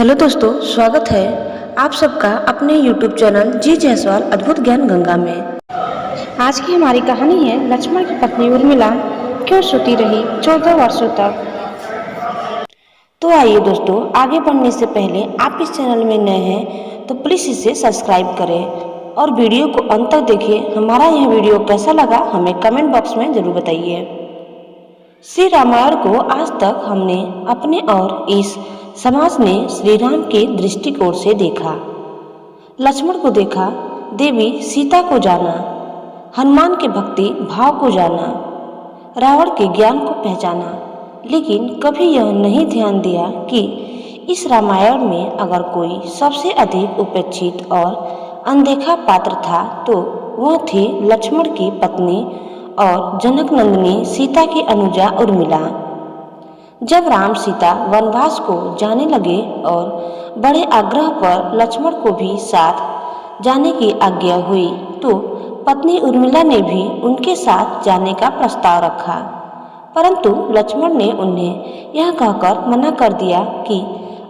Hello दोस्तों, स्वागत है आप सबका अपने YouTube चैनल जी जायसवाल अद्भुत ज्ञान गंगा में। आज की हमारी कहानी है लक्ष्मण की पत्नी उर्मिला क्यों सोती रही 14 वर्षों तक। तो आइए दोस्तों, आगे बढ़ने से पहले आप इस चैनल में नए हैं तो प्लीज़ इसे सब्सक्राइब करें और वीडियो को अंत तक देखें। हमारा यह वीडियो कैसा लगा हमें कमेंट बॉक्स में ज़रूर बताइए। श्री रामायण को आज तक हमने अपने और इस समाज ने श्री राम के दृष्टिकोण से देखा। लक्ष्मण को देखा, देवी सीता को जाना, हनुमान के भक्ति भाव को जाना, रावण के ज्ञान को पहचाना, लेकिन कभी यह नहीं ध्यान दिया कि इस रामायण में अगर कोई सबसे अधिक उपेक्षित और अनदेखा पात्र था तो वह थी लक्ष्मण की पत्नी और जनक नंदिनी सीता की अनुजा उर्मिला। जब राम सीता वनवास को जाने लगे और बड़े आग्रह पर लक्ष्मण को भी साथ जाने की आज्ञा हुई तो पत्नी उर्मिला ने भी उनके साथ जाने का प्रस्ताव रखा, परंतु लक्ष्मण ने उन्हें यह कहकर मना कर दिया कि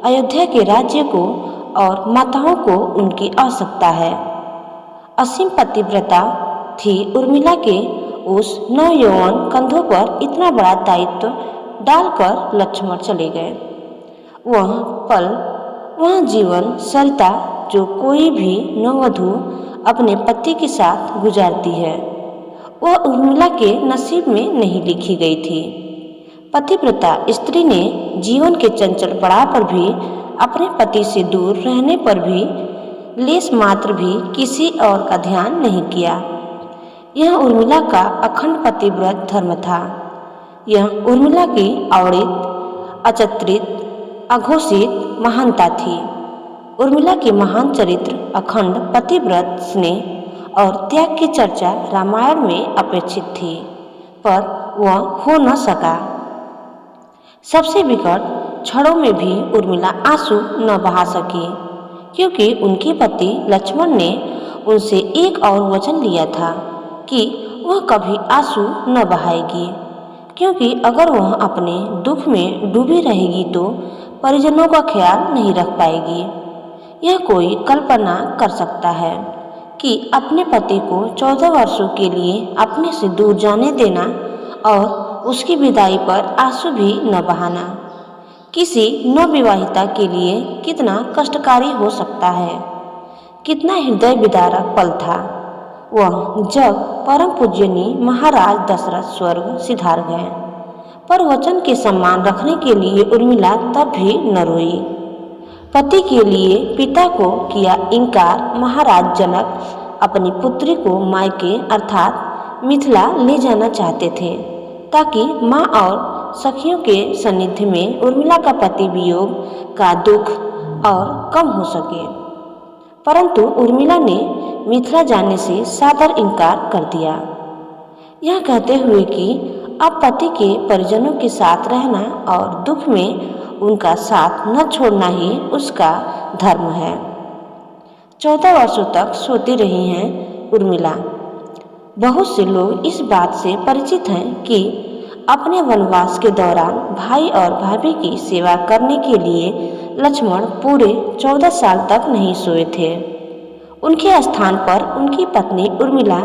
अयोध्या के राज्य को और माताओं को उनकी आवश्यकता है। असीम पतिव्रता थी उर्मिला के उस नवयौवन कंधों पर इतना बड़ा दायित्व डालकर लक्ष्मण चले गए। वह जीवन सरिता जो कोई भी नववधू अपने पति के साथ गुजारती है, वह उर्मिला के नसीब में नहीं लिखी गई थी। पतिव्रता स्त्री ने जीवन के चंचल पड़ाव पर भी अपने पति से दूर रहने पर भी लेश मात्र भी किसी और का ध्यान नहीं किया। यह उर्मिला का अखंड पतिव्रत धर्म था। यह उर्मिला की अवरित, अचित्रित, अघोषित महानता थी। उर्मिला के महान चरित्र, अखंड पतिव्रत, स्नेह और त्याग की चर्चा रामायण में अपेक्षित थी, पर वह हो न सका। सबसे विकट क्षणों में भी उर्मिला आंसू न बहा सकी, क्योंकि उनके पति लक्ष्मण ने उनसे एक और वचन लिया था कि वह कभी आंसू न बहाएगी, क्योंकि अगर वह अपने दुख में डूबी रहेगी तो परिजनों का ख्याल नहीं रख पाएगी। यह कोई कल्पना कर सकता है कि अपने पति को 14 वर्षों के लिए अपने से दूर जाने देना और उसकी विदाई पर आंसू भी न बहाना किसी नवविवाहिता के लिए कितना कष्टकारी हो सकता है। कितना हृदय विदारक पल था वह जब परम पूज्यनीय महाराज दशरथ स्वर्ग सिधार गए, पर वचन के सम्मान रखने के लिए उर्मिला तब भी न रोई। पति के लिए पिता को किया इनकार महाराज जनक अपनी पुत्री को मायके अर्थात मिथिला ले जाना चाहते थे, ताकि माँ और सखियों के सानिध्य में उर्मिला का पति वियोग का दुख और कम हो सके। परंतु उर्मिला ने मिथिला जाने से सादर इनकार कर दिया, यह कहते हुए कि अब पति के परिजनों के साथ रहना और दुख में उनका साथ न छोड़ना ही उसका धर्म है। 14 वर्षों तक सोती रही हैं उर्मिला। बहुत से लोग इस बात से परिचित हैं कि अपने वनवास के दौरान भाई और भाभी की सेवा करने के लिए लक्ष्मण पूरे 14 साल तक नहीं सोए थे। उनके स्थान पर उनकी पत्नी उर्मिला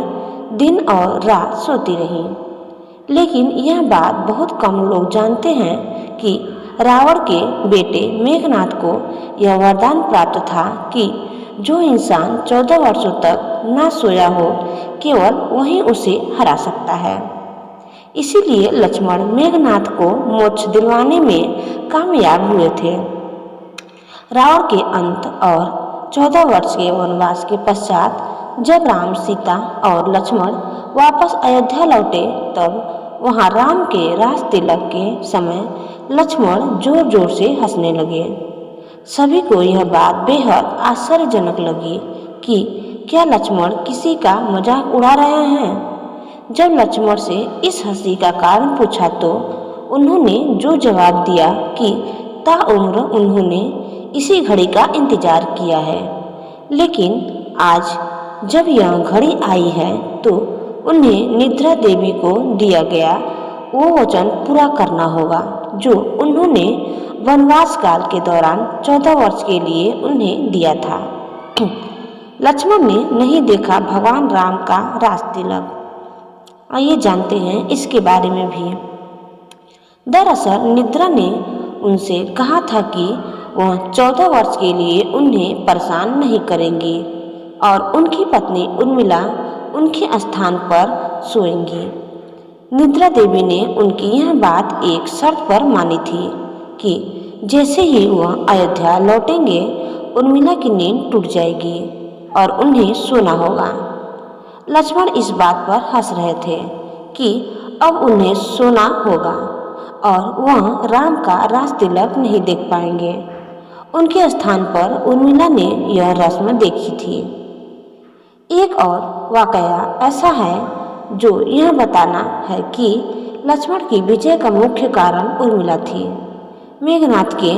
दिन और रात सोती रही। लेकिन यह बात बहुत कम लोग जानते हैं कि रावण के बेटे मेघनाथ को यह वरदान प्राप्त था कि जो इंसान 14 वर्षों तक ना सोया हो केवल वही उसे हरा सकता है। इसीलिए लक्ष्मण मेघनाथ को मोक्ष दिलवाने में कामयाब हुए थे। रावण के अंत और 14 वर्ष के वनवास के पश्चात जब राम, सीता और लक्ष्मण वापस अयोध्या लौटे तब वहां राम के राज तिलक के समय लक्ष्मण जोर जोर से हंसने लगे। सभी को यह बात बेहद आश्चर्यजनक लगी कि क्या लक्ष्मण किसी का मजाक उड़ा रहे हैं। जब लक्ष्मण से इस हंसी का कारण पूछा तो उन्होंने जो जवाब दिया कि ताउम्र उन्होंने इसी घड़ी का इंतजार किया है, लेकिन आज जब यह घड़ी आई है तो उन्हें निद्रा देवी को दिया गया वो वचन पूरा करना होगा जो उन्होंने वनवास काल के दौरान 14 वर्ष के लिए उन्हें दिया था। लक्ष्मण ने नहीं देखा भगवान राम का राज तिलक। आइए जानते हैं इसके बारे में भी। दरअसल निद्रा ने उनसे कहा था कि वह 14 वर्ष के लिए उन्हें परेशान नहीं करेंगी और उनकी पत्नी उर्मिला उनके स्थान पर सोएंगी। निद्रा देवी ने उनकी यह बात एक शर्त पर मानी थी कि जैसे ही वह अयोध्या लौटेंगे उर्मिला की नींद टूट जाएगी और उन्हें सोना होगा। लक्ष्मण इस बात पर हंस रहे थे कि अब उन्हें सोना होगा और वह राम का राज तिलक नहीं देख पाएंगे। उनके स्थान पर उर्मिला ने यह रस्म देखी थी। एक और वाकया ऐसा है जो यह बताना है कि लक्ष्मण की विजय का मुख्य कारण उर्मिला थी। मेघनाद के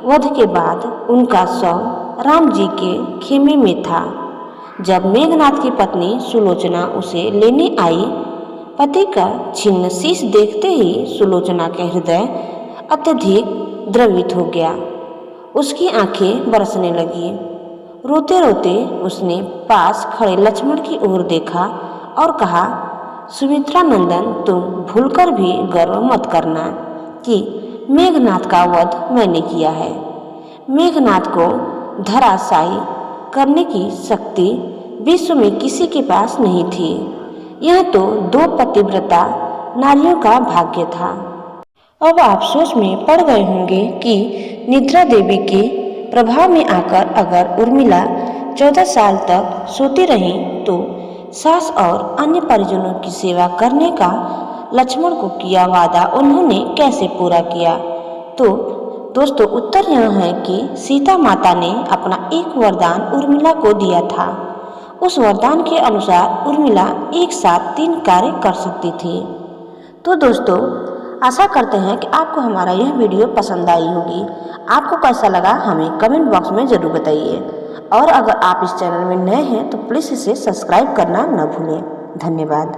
वध के बाद उनका शव राम जी के खेमे में था। जब मेघनाद की पत्नी सुलोचना उसे लेने आई, पति का छिन्न शीश देखते ही सुलोचना का हृदय अत्यधिक द्रवित हो गया। उसकी आंखें बरसने लगी। रोते रोते उसने पास खड़े लक्ष्मण की ओर देखा और कहा, सुमित्रा नंदन, तुम भूलकर भी गर्व मत करना कि मेघनाद का वध मैंने किया है। मेघनाद को धराशायी करने की शक्ति विश्व में किसी के पास नहीं थी। यह तो 2 पतिव्रता नारियों का भाग्य था। अब आप सोच में पड़ गए होंगे कि निद्रा देवी के प्रभाव में आकर अगर उर्मिला 14 साल तक सोती रही तो सास और अन्य परिजनों की सेवा करने का लक्ष्मण को किया वादा उन्होंने कैसे पूरा किया। तो दोस्तों उत्तर यह है कि सीता माता ने अपना एक वरदान उर्मिला को दिया था। उस वरदान के अनुसार उर्मिला एक साथ 3 कार्य कर सकती थी। तो दोस्तों आशा करते हैं कि आपको हमारा यह वीडियो पसंद आई होगी। आपको कैसा लगा हमें कमेंट बॉक्स में ज़रूर बताइए और अगर आप इस चैनल में नए हैं तो प्लीज़ इसे सब्सक्राइब करना न भूलें। धन्यवाद।